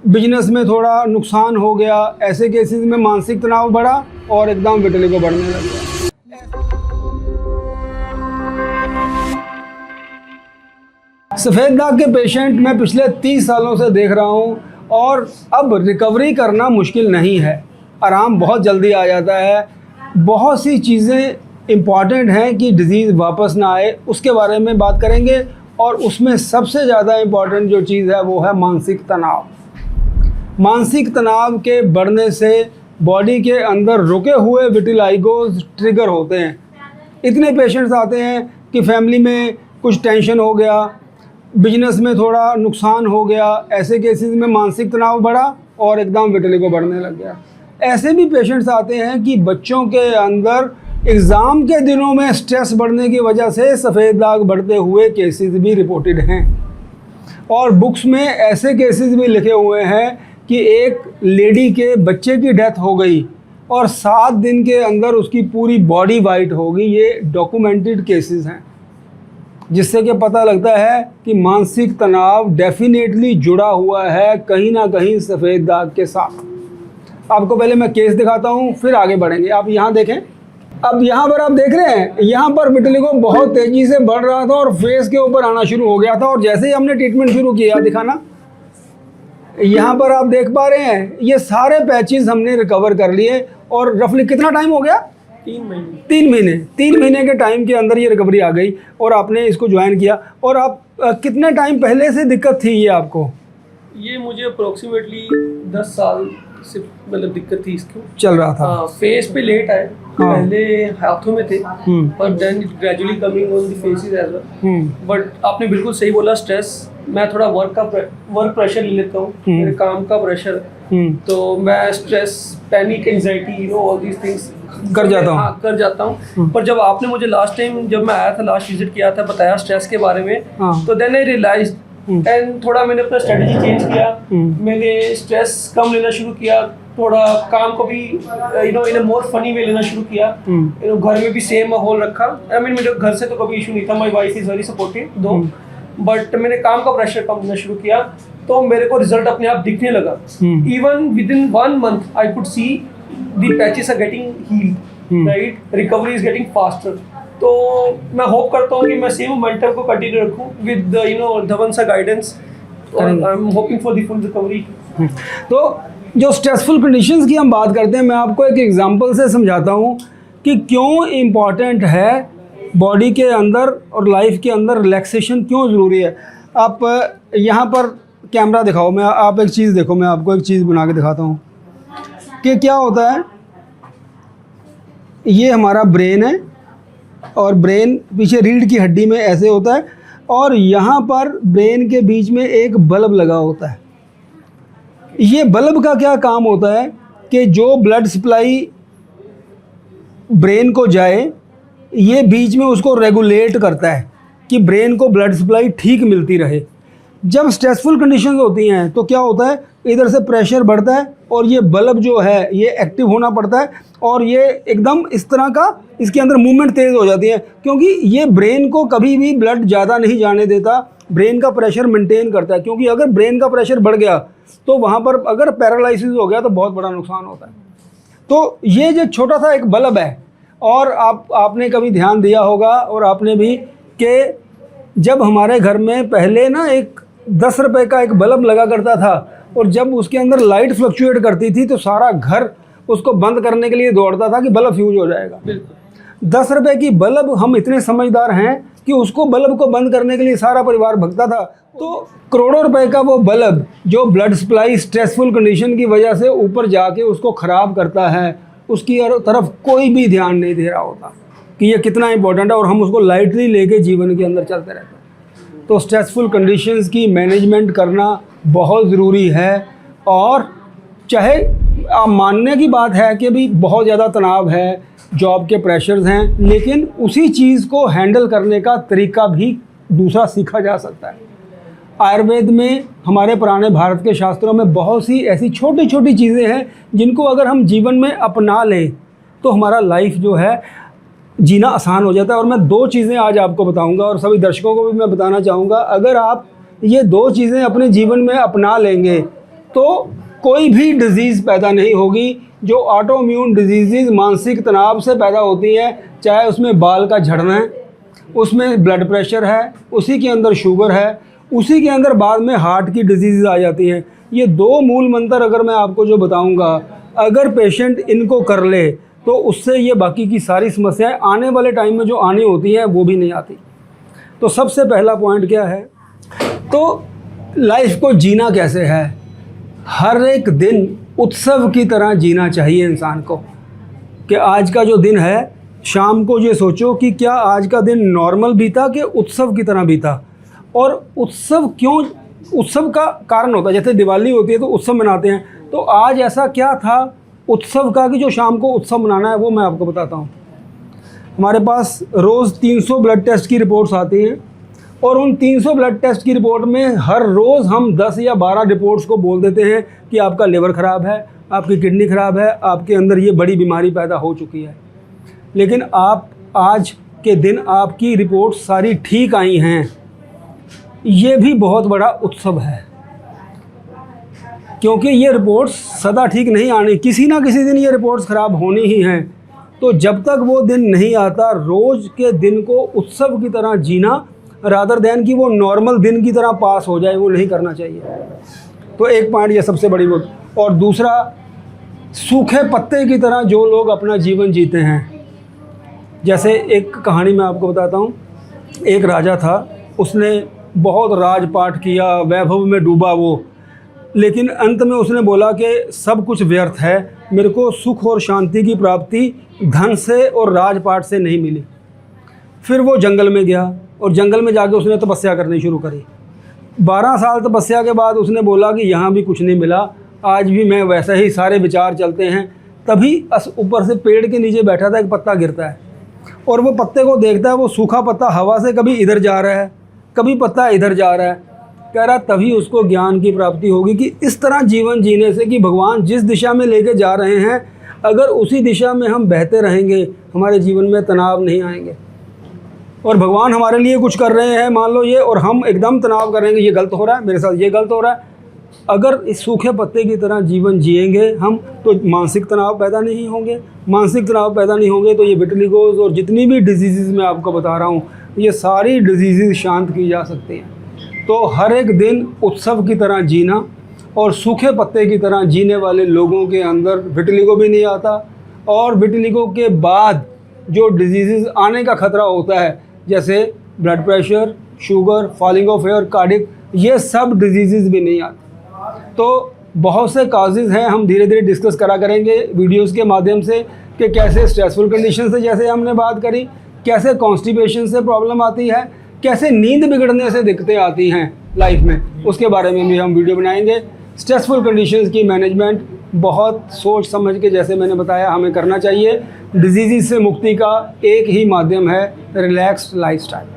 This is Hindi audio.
बिजनेस में थोड़ा नुकसान हो गया, ऐसे केसेस में मानसिक तनाव बढ़ा और एकदम विटिलिगो बढ़ने लग गया। सफ़ेद दाग के पेशेंट मैं पिछले 30 सालों से देख रहा हूँ और अब रिकवरी करना मुश्किल नहीं है, आराम बहुत जल्दी आ जाता है। बहुत सी चीज़ें इम्पॉर्टेंट हैं कि डिज़ीज़ वापस ना आए, उसके बारे में बात करेंगे। और उसमें सबसे ज़्यादा इम्पॉर्टेंट जो चीज़ है वो है मानसिक तनाव। मानसिक तनाव के बढ़ने से बॉडी के अंदर रुके हुए विटिलाइगोज ट्रिगर होते हैं। इतने पेशेंट्स आते हैं कि फैमिली में कुछ टेंशन हो गया, बिजनेस में थोड़ा नुकसान हो गया, ऐसे केसेस में मानसिक तनाव बढ़ा और एकदम विटिलिगो बढ़ने लग गया। ऐसे भी पेशेंट्स आते हैं कि बच्चों के अंदर एग्ज़ाम के दिनों में स्ट्रेस बढ़ने की वजह से सफ़ेद दाग बढ़ते हुए केसेस भी रिपोर्टेड हैं। और बुक्स में ऐसे केसेस भी लिखे हुए हैं कि एक लेडी के बच्चे की डेथ हो गई और 7 दिन के अंदर उसकी पूरी बॉडी वाइट हो गई। ये डॉक्यूमेंटेड केसेस हैं, जिससे कि पता लगता है कि मानसिक तनाव डेफिनेटली जुड़ा हुआ है कहीं ना कहीं सफ़ेद दाग के साथ। आपको पहले मैं केस दिखाता हूँ, फिर आगे बढ़ेंगे। आप यहाँ देखें, अब यहाँ पर आप देख रहे हैं, यहाँ पर विटिलिगो बहुत तेज़ी से बढ़ रहा था और फेस के ऊपर आना शुरू हो गया था। और जैसे ही हमने ट्रीटमेंट शुरू किया, दिखाना, यहाँ पर आप देख पा रहे हैं ये सारे पैचेस हमने रिकवर कर लिए। और रफली कितना टाइम हो गया? 3 महीने के टाइम के अंदर ये रिकवरी आ गई और आपने इसको ज्वाइन किया। और आप कितने टाइम पहले से दिक्कत थी ये आपको? ये मुझे अप्रोक्सीमेटली 10 साल से मतलब दिक्कत थी इसको, चल रहा था। फेस पे लेट आए, पहले हाथों में थे और then it gradually coming on the faces as well. But आपने बिल्कुल सही बोला, स्ट्रेस, मैं थोड़ा वर्क प्रेशर ले लेता हूँ, मेरे काम का प्रेशर, तो मैं stress, panic, anxiety, all these things कर जाता हूँ। पर जब आपने मुझे लास्ट टाइम, जब मैं आया था, लास्ट विजिट किया था, बताया स्ट्रेस के बारे में, तो देन आई रियलाइज्ड एंड थोड़ा मैंने अपना स्ट्रेटजी चेंज किया। मैंने स्ट्रेस कम लेना शुरू किया, थोड़ा काम को भी इन अ मोर फनी वे लेना शुरू किया। घर में भी सेम माहौल रखा। आई मीन मेरे घर से तो कभी इशू नहीं था, my wife is very supportive दो, बट मैंने काम का प्रेशर कम लेना शुरू किया तो मेरे को रिजल्ट अपने आप दिखने लगा। Even within 1 month I could see the patches are getting healed, right, recovery is getting faster. तो मैं होप करता हूँ कि मैं सेम मोमेंटम को कंटिन्यू रखूँ विद धवन सा गाइडेंस, और I am hoping for the full recovery. तो जो स्ट्रेसफुल कंडीशंस की हम बात करते हैं, मैं आपको एक एग्जांपल से समझाता हूँ कि क्यों इम्पॉर्टेंट है बॉडी के अंदर और लाइफ के अंदर रिलैक्सेशन क्यों ज़रूरी है। आप यहाँ पर कैमरा दिखाओ, मैं आप एक चीज़ देखो, मैं आपको एक चीज़ बना के दिखाता हूँ कि क्या होता है। ये हमारा ब्रेन है और ब्रेन पीछे रीढ़ की हड्डी में ऐसे होता है और यहाँ पर ब्रेन के बीच में एक बल्ब लगा होता है। ये बल्ब का क्या काम होता है कि जो ब्लड सप्लाई ब्रेन को जाए, ये बीच में उसको रेगुलेट करता है कि ब्रेन को ब्लड सप्लाई ठीक मिलती रहे। जब स्ट्रेसफुल कंडीशंस होती हैं तो क्या होता है, इधर से प्रेशर बढ़ता है और ये बल्ब जो है ये एक्टिव होना पड़ता है और ये एकदम इस तरह का, इसके अंदर मूवमेंट तेज़ हो जाती है, क्योंकि ये ब्रेन को कभी भी ब्लड ज़्यादा नहीं जाने देता, ब्रेन का प्रेशर मेंटेन करता है। क्योंकि अगर ब्रेन का प्रेशर बढ़ गया तो वहाँ पर अगर पैरालिसिस हो गया तो बहुत बड़ा नुकसान होता है। तो ये जो छोटा सा एक बल्ब है, और आपने कभी ध्यान दिया होगा और आपने भी, कि जब हमारे घर में पहले ना एक 10 रुपए का एक बल्ब लगा करता था और जब उसके अंदर लाइट फ्लक्चुएट करती थी तो सारा घर उसको बंद करने के लिए दौड़ता था कि बल्ब फ्यूज हो जाएगा। 10 रुपए की बल्ब, हम इतने समझदार हैं कि उसको बल्ब को बंद करने के लिए सारा परिवार भगता था। तो करोड़ों रुपए का वो बल्ब जो ब्लड सप्लाई स्ट्रेसफुल कंडीशन की वजह से ऊपर जाके उसको ख़राब करता है, उसकी तरफ कोई भी ध्यान नहीं दे रहा होता कि ये कितना इंपॉर्टेंट है, और हम उसको लाइटली लेके जीवन के अंदर चलते रहते हैं। तो स्ट्रेसफुल कंडीशंस की मैनेजमेंट करना बहुत ज़रूरी है। और चाहे आप मानने की बात है कि भी बहुत ज़्यादा तनाव है, जॉब के प्रेशर्स हैं, लेकिन उसी चीज़ को हैंडल करने का तरीका भी दूसरा सीखा जा सकता है। आयुर्वेद में, हमारे पुराने भारत के शास्त्रों में बहुत सी ऐसी छोटी छोटी चीज़ें हैं जिनको अगर हम जीवन में अपना लें तो हमारा लाइफ जो है जीना आसान हो जाता है। और मैं 2 चीज़ें आज आपको बताऊंगा और सभी दर्शकों को भी मैं बताना चाहूँगा, अगर आप ये 2 चीज़ें अपने जीवन में अपना लेंगे तो कोई भी डिजीज़ पैदा नहीं होगी। जो ऑटोइम्यून डिजीज़ मानसिक तनाव से पैदा होती हैं, चाहे उसमें बाल का झड़ना है, उसमें ब्लड प्रेशर है, उसी के अंदर शुगर है, उसी के अंदर बाद में हार्ट की डिजीज़ आ जाती हैं। ये दो मूल मंत्र अगर मैं आपको जो बताऊंगा, अगर पेशेंट इनको कर ले तो उससे ये बाकी की सारी समस्याएं आने वाले टाइम में जो आनी होती हैं वो भी नहीं आती। तो सबसे पहला पॉइंट क्या है, तो लाइफ को जीना कैसे है। हर एक दिन उत्सव की तरह जीना चाहिए इंसान को, कि आज का जो दिन है, शाम को ये सोचो कि क्या आज का दिन नॉर्मल बीता कि उत्सव की तरह बीता। और उत्सव क्यों, उत्सव का कारण होता है, जैसे दिवाली होती है तो उत्सव मनाते हैं, तो आज ऐसा क्या था उत्सव का कि जो शाम को उत्सव मनाना है, वो मैं आपको बताता हूँ। हमारे पास रोज़ 300 ब्लड टेस्ट की रिपोर्ट्स आती हैं और उन 300 ब्लड टेस्ट की रिपोर्ट में हर रोज़ हम 10 या 12 रिपोर्ट्स को बोल देते हैं कि आपका लिवर ख़राब है, आपकी किडनी ख़राब है, आपके अंदर ये बड़ी बीमारी पैदा हो चुकी है। लेकिन आप आज के दिन आपकी रिपोर्ट सारी ठीक आई हैं, ये भी बहुत बड़ा उत्सव है, क्योंकि ये रिपोर्ट्स सदा ठीक नहीं आनी, किसी ना किसी दिन ये रिपोर्ट्स ख़राब होनी ही हैं। तो जब तक वो दिन नहीं आता, रोज़ के दिन को उत्सव की तरह जीना, रादर दैन कि वो नॉर्मल दिन की तरह पास हो जाए, वो नहीं करना चाहिए। तो एक पॉइंट ये सबसे बड़ी बात। और दूसरा, सूखे पत्ते की तरह जो लोग अपना जीवन जीते हैं, जैसे एक कहानी मैं आपको बताता हूँ। एक राजा था, उसने बहुत राजपाट किया, वैभव में डूबा वो, लेकिन अंत में उसने बोला कि सब कुछ व्यर्थ है, मेरे को सुख और शांति की प्राप्ति धन से और राजपाट से नहीं मिली। फिर वो जंगल में गया और जंगल में जाके उसने तपस्या करनी शुरू करी। 12 साल तपस्या के बाद उसने बोला कि यहाँ भी कुछ नहीं मिला, आज भी मैं वैसे ही सारे विचार चलते हैं। तभी ऊपर से पेड़ के नीचे बैठा था, एक पत्ता गिरता है और वो पत्ते को देखता है, वो सूखा पत्ता हवा से कभी इधर जा रहा है, कभी पत्ता इधर जा रहा है। कह रहा तभी उसको ज्ञान की प्राप्ति होगी कि इस तरह जीवन जीने से कि भगवान जिस दिशा में लेके जा रहे हैं, अगर उसी दिशा में हम बहते रहेंगे, हमारे जीवन में तनाव नहीं आएंगे। और भगवान हमारे लिए कुछ कर रहे हैं, मान लो ये, और हम एकदम तनाव करेंगे, ये गलत हो रहा है मेरे साथ, ये गलत हो रहा है। अगर इस सूखे पत्ते की तरह जीवन जिएंगे हम, तो मानसिक तनाव पैदा नहीं होंगे। मानसिक तनाव पैदा नहीं होंगे तो ये विटिलिगोज और जितनी भी डिजीज़ मैं आपको बता रहा हूँ, ये सारी डिजीज़ शांत की जा सकती हैं। तो हर एक दिन उत्सव की तरह जीना, और सूखे पत्ते की तरह जीने वाले लोगों के अंदर विटिलिगो भी नहीं आता। और विटिलिगो के बाद जो डिजीज़ आने का ख़तरा होता है, जैसे blood pressure, sugar, falling off hair, cardiac, ये सब डिजीज़ भी नहीं आते। तो बहुत से काजेज़ हैं, हम धीरे धीरे डिस्कस करा करेंगे वीडियोस के माध्यम से, कि कैसे स्ट्रेसफुल कंडीशन से, जैसे हमने बात करी, कैसे कॉन्स्टिपेशन से प्रॉब्लम आती है, कैसे नींद बिगड़ने से दिक्कतें आती हैं लाइफ में, उसके बारे में भी हम वीडियो बनाएंगे। स्ट्रेसफुल कंडीशंस की मैनेजमेंट बहुत सोच समझ के, जैसे मैंने बताया, हमें करना चाहिए। डिजीज़ से मुक्ति का एक ही माध्यम है, रिलैक्स्ड लाइफस्टाइल।